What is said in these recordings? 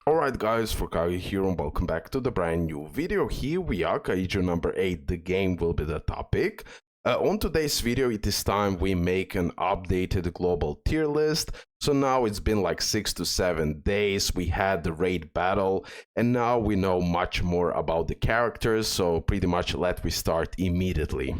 Alright guys, Fukagi here and welcome back to the brand new video. Here we are, Kaiju number 8, the game will be the topic. On today's video, it is time we make an updated global tier list. So now it's been like 6 to 7 days, we had the raid battle, and now we know much more about the characters, so pretty much let me start immediately.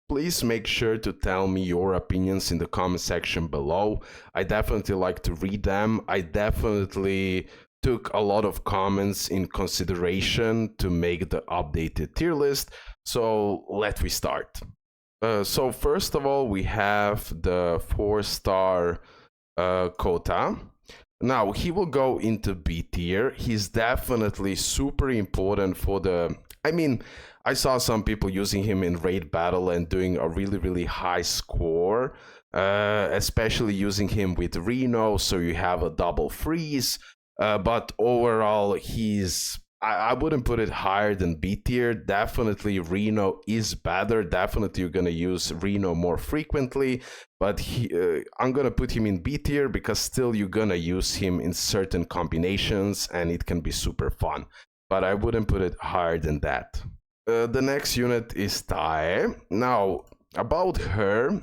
Please make sure to tell me your opinions in the comment section below. I definitely like to read them. I definitely took a lot of comments in consideration to make the updated tier list, so let me start. So first of all, we have the 4-star Kota. Now he will go into B tier. He's definitely super important for the, I saw some people using him in raid battle and doing a really high score, especially using him with Reno, so you have a double freeze. But overall, I wouldn't put it higher than B tier. Definitely Reno is better. Definitely you're gonna use Reno more frequently, but I'm gonna put him in B tier because still you're gonna use him in certain combinations and it can be super fun. But I wouldn't put it higher than that. The next unit is Tae. Now, about her,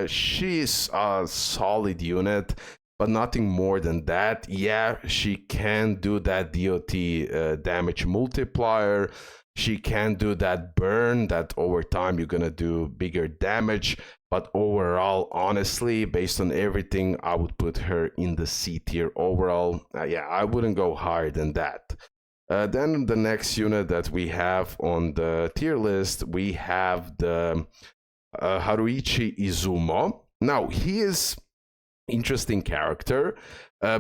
she's a solid unit, but nothing more than that. Yeah, she can do that DOT damage multiplier. She can do that burn that over time you're gonna do bigger damage. But overall, honestly, based on everything, I would put her in the C tier overall. Yeah, I wouldn't go higher than that. Then the next unit that we have on the tier list, we have the Haruichi Izumo. Now, he is interesting character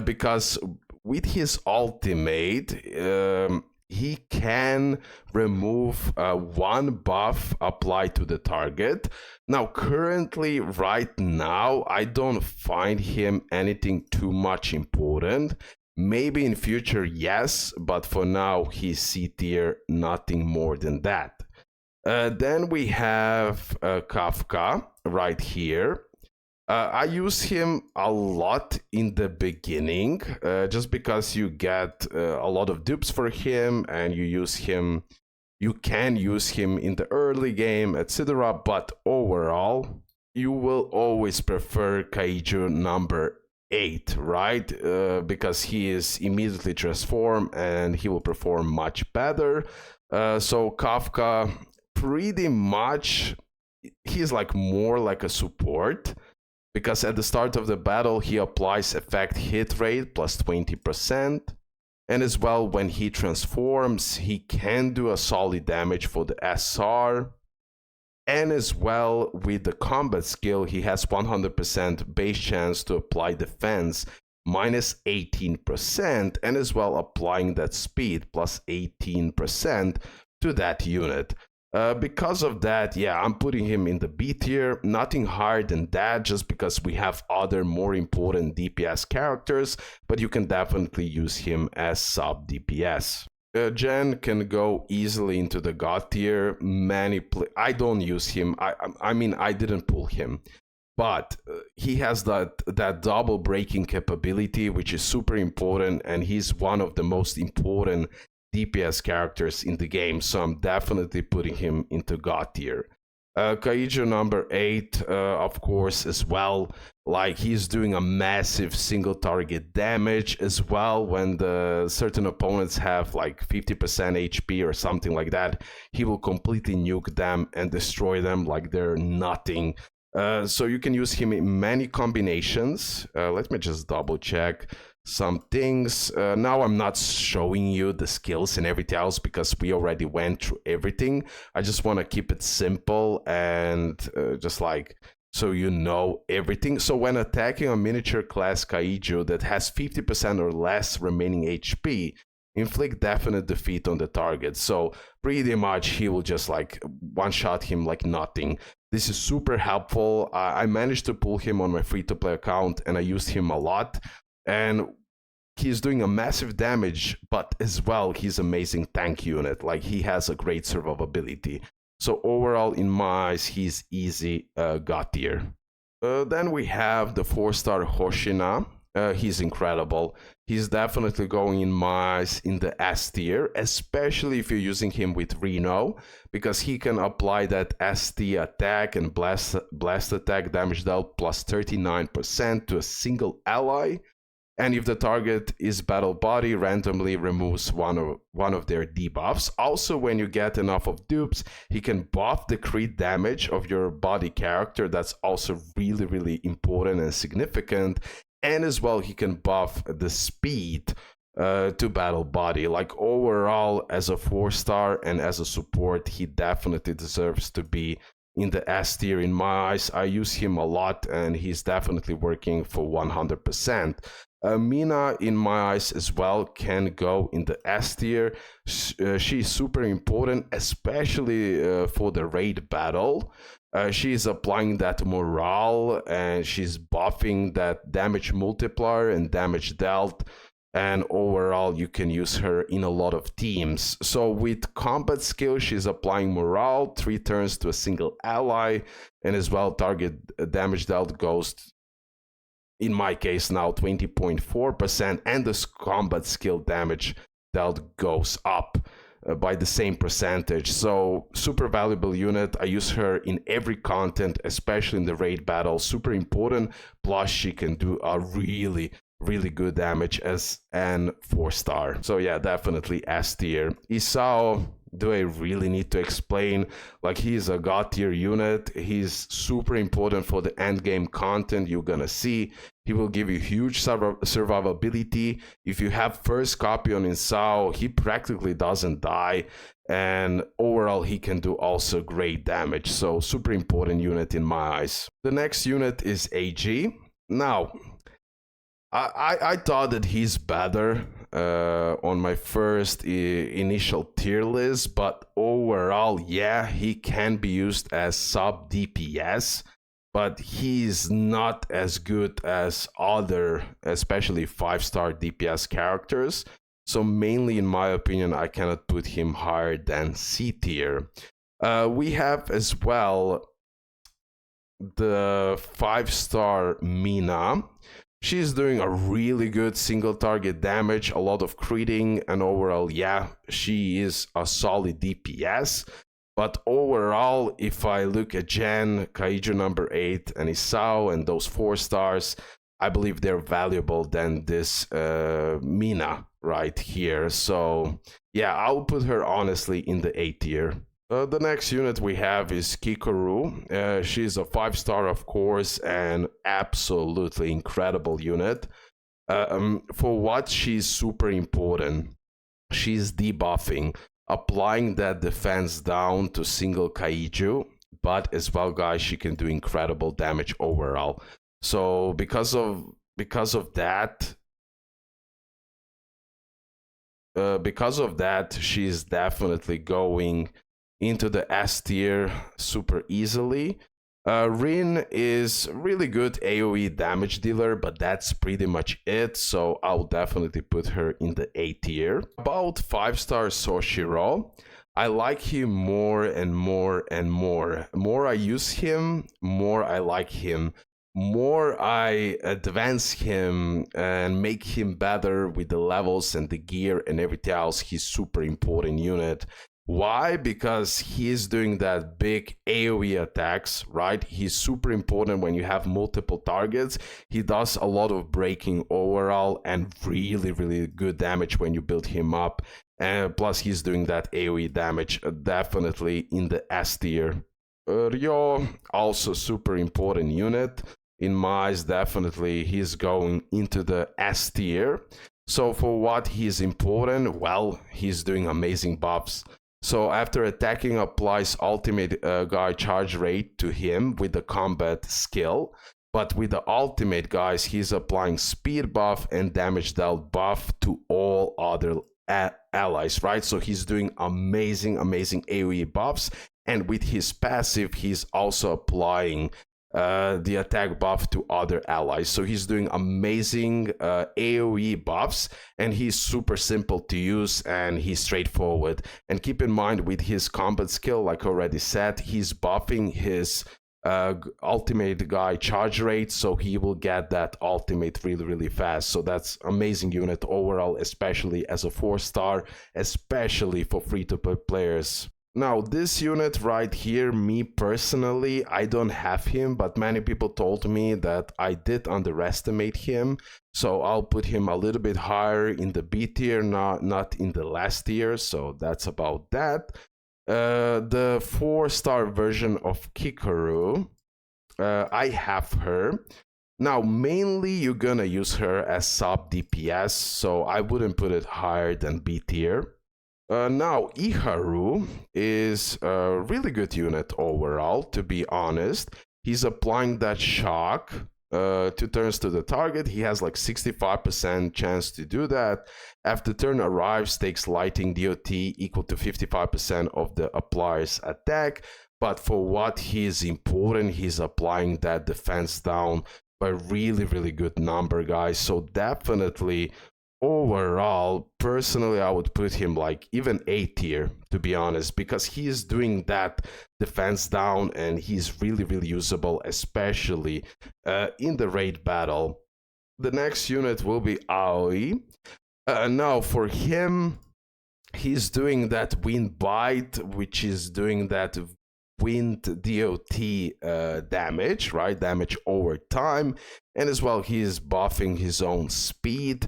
because with his ultimate, he can remove one buff applied to the target. Now, currently, right now, I don't find him anything too much important. Maybe in future, yes, but for now, he's C tier, nothing more than that. Then we have Kafka right here. I use him a lot in the beginning, just because you get a lot of dupes for him, and you can use him in the early game, etc. But overall, you will always prefer Kaiju number 8, right? Because he is immediately transformed and he will perform much better. So Kafka, pretty much, he's like more like a support, because at the start of the battle he applies effect hit rate plus 20%, and as well when he transforms he can do a solid damage for the SR. And as well, with the combat skill, he has 100% base chance to apply defense, minus 18%, and as well applying that speed, plus 18% to that unit. Because of that, yeah, I'm putting him in the B tier, nothing higher than that, just because we have other more important DPS characters, but you can definitely use him as sub DPS. Gen can go easily into the God tier. I don't use him. I didn't pull him, but he has that double breaking capability, which is super important, and he's one of the most important DPS characters in the game. So I'm definitely putting him into God tier. Kaiju number 8, of course, as well. Like, he's doing a massive single target damage as well. When the certain opponents have like 50% HP or something like that, he will completely nuke them and destroy them like they're nothing. So you can use him in many combinations. Let me just double check some things. Now I'm not showing you the skills and everything else because we already went through everything. I just want to keep it simple and just like so you know everything. So when attacking a miniature class Kaiju that has 50% or less remaining HP, inflict definite defeat on the target. So pretty much he will just like one-shot him like nothing. This is super helpful. I managed to pull him on my free-to-play account and I used him a lot. And he's doing a massive damage, but as well, he's amazing tank unit. Like, he has a great survivability. So overall, in my eyes, he's easy God tier. Then we have the 4-star Hoshina. he's incredible. He's definitely going in my eyes in the S tier, especially if you're using him with Reno, because he can apply that ST attack and blast attack damage dealt plus 39% to a single ally. And if the target is battle body, randomly removes one of their debuffs. Also, when you get enough of dupes, he can buff the crit damage of your body character. That's also really, really important and significant. And as well, he can buff the speed to battle body. Like overall, as a 4-star and as a support, he definitely deserves to be in the S tier in my eyes. I use him a lot, and he's definitely working for 100%. Mina, in my eyes as well, can go in the S tier. She's super important, especially for the raid battle. She's applying that morale, and she's buffing that damage multiplier and damage dealt. And overall, you can use her in a lot of teams. So with combat skill, she's applying morale, 3 turns to a single ally, and as well target damage dealt goes, in my case now, 20.4%, and the combat skill damage dealt goes up by the same percentage. So super valuable unit. I use her in every content, especially in the raid battle. Super important. Plus she can do a really good damage as an 4-star. So yeah, definitely S tier. Isao, do I really need to explain? Like, he's a god tier unit. He's super important for the end game content you're gonna see. He will give you huge survivability. If you have first copy on Isao, he practically doesn't die, and overall he can do also great damage. So super important unit in my eyes. The next unit is AG. Now, I thought that he's better on my first initial tier list, but overall, yeah, he can be used as sub DPS, but he's not as good as other, especially 5-star DPS characters. So mainly, in my opinion, I cannot put him higher than C tier. We have as well the 5-star Mina. She's doing a really good single target damage, a lot of critting, and overall, yeah, she is a solid DPS. But overall, if I look at Gen, Kaiju number 8, and Isao, and those 4 stars, I believe they're valuable than this Mina right here. So yeah, I'll put her honestly in the A tier. The next unit we have is Kikoru. She's a 5-star, of course, and absolutely incredible unit. For what she's super important, she's debuffing, applying that defense down to single kaiju, but as well, guys, she can do incredible damage overall. So because of that, she's definitely going into the S tier super easily. Rin is really good AoE damage dealer, but that's pretty much it, so I'll definitely put her in the A tier. About 5-star Soshiro, I like him more and more and more. More I use him, more I like him. More I advance him and make him better with the levels and the gear and everything else, he's super important unit. Why? Because he is doing that big AoE attacks, right? He's super important when you have multiple targets. He does a lot of breaking overall and really good damage when you build him up. And plus he's doing that AoE damage, definitely in the S tier. Ryo, also super important unit. In my eyes, definitely he's going into the S tier. So for what he's important, well, he's doing amazing buffs. So after attacking, applies ultimate guy charge rate to him with the combat skill. But with the ultimate, guys, he's applying speed buff and damage dealt buff to all other allies, right? So he's doing amazing AoE buffs. And with his passive, he's also applying the attack buff to other allies. So he's doing amazing AoE buffs, and he's super simple to use, and he's straightforward. And keep in mind, with his combat skill, like I already said, he's buffing his ultimate guy charge rate, so he will get that ultimate really fast. So that's amazing unit overall, especially as a 4-star, especially for free-to-play players. Now this unit right here, me personally, I don't have him, but many people told me that I did underestimate him, so I'll put him a little bit higher in the B tier, not in the last tier. So that's about that. The 4-star version of Kikoru, I have her. Now, mainly you're gonna use her as sub DPS, so I wouldn't put it higher than B tier. Now, Iharu is a really good unit overall, to be honest. He's applying that shock 2 turns to the target. He has like 65% chance to do that. After turn arrives, takes lightning DOT equal to 55% of the applier's attack. But for what he is important, he's applying that defense down by really good number, guys. So definitely overall, personally, I would put him like even A tier, to be honest, because he is doing that defense down and he's really usable, especially in the raid battle. The next unit will be Aoi. Now for him, he's doing that wind bite, which is doing that wind DOT damage, right? Damage over time. And as well, he is buffing his own speed.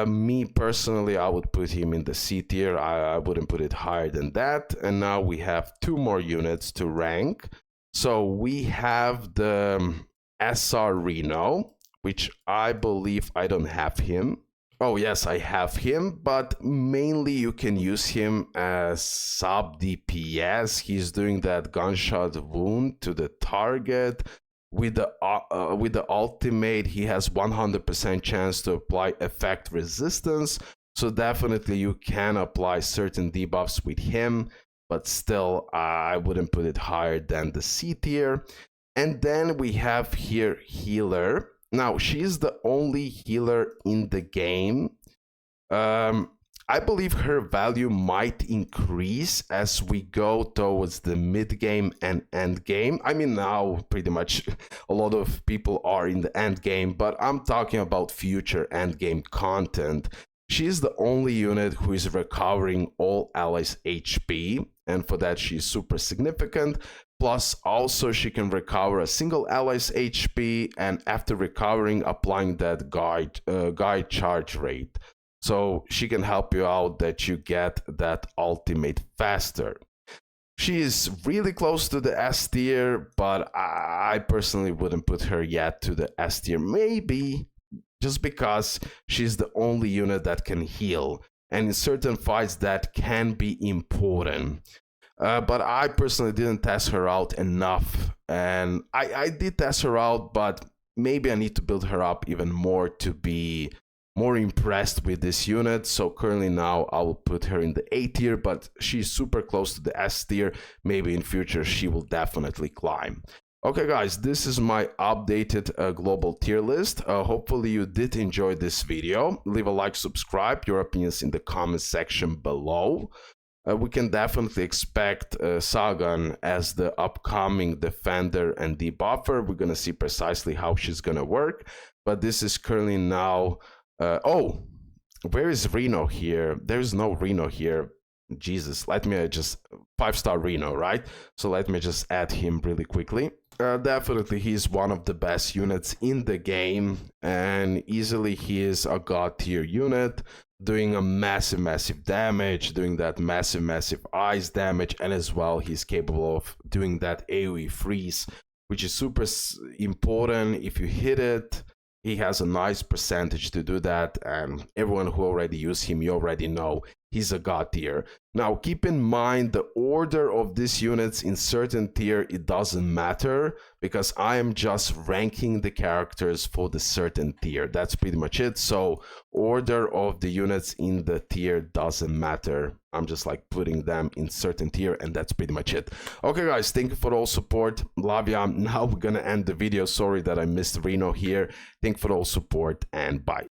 Me personally, I would put him in the C tier. I wouldn't put it higher than that. And now we have 2 more units to rank. So we have the SR Reno, which I believe I don't have him. Oh yes, I have him, but mainly you can use him as sub DPS. He's doing that gunshot wound to the target. With the ultimate, he has 100% chance to apply effect resistance. So definitely you can apply certain debuffs with him, but still I wouldn't put it higher than the C tier. And then we have here healer. Now she's the only healer in the game. I believe her value might increase as we go towards the mid game and end game. I mean, now pretty much a lot of people are in the end game, but I'm talking about future end game content. She's the only unit who is recovering all allies' HP, and for that she's super significant. Plus also she can recover a single ally's HP, and after recovering, applying that guide charge rate. So she can help you out that you get that ultimate faster. She is really close to the S tier, but I personally wouldn't put her yet to the S tier. Maybe just because she's the only unit that can heal. And in certain fights that can be important. But I personally didn't test her out enough. And I did test her out, but maybe I need to build her up even more to be more impressed with this unit. So currently now I will put her in the A tier, but she's super close to the S tier. Maybe in future she will definitely climb. Okay guys, this is my updated global tier list. Hopefully you did enjoy this video. Leave a like, subscribe, your opinions in the comment section below. We can definitely expect Sagan as the upcoming defender and debuffer. We're gonna see precisely how she's gonna work, but this is currently now oh, where is Reno here? There's no Reno here. Jesus, let me just 5-star Reno, right? So let me just add him really quickly. Definitely he's one of the best units in the game, and easily he is a god tier unit, doing a massive damage, doing that massive ice damage, and as well he's capable of doing that AoE freeze, which is super important. If you hit it, he has a nice percentage to do that, and everyone who already used him, you already know he's a god tier. Now keep in mind the order of these units in certain tier, it doesn't matter, because I am just ranking the characters for the certain tier. That's pretty much it. So order of the units in the tier doesn't matter. I'm just like putting them in certain tier, and that's pretty much it. Okay guys, thank you for all support. Love ya. Now we're gonna end the video. Sorry that I missed Reno here. Thank you for all support, and bye.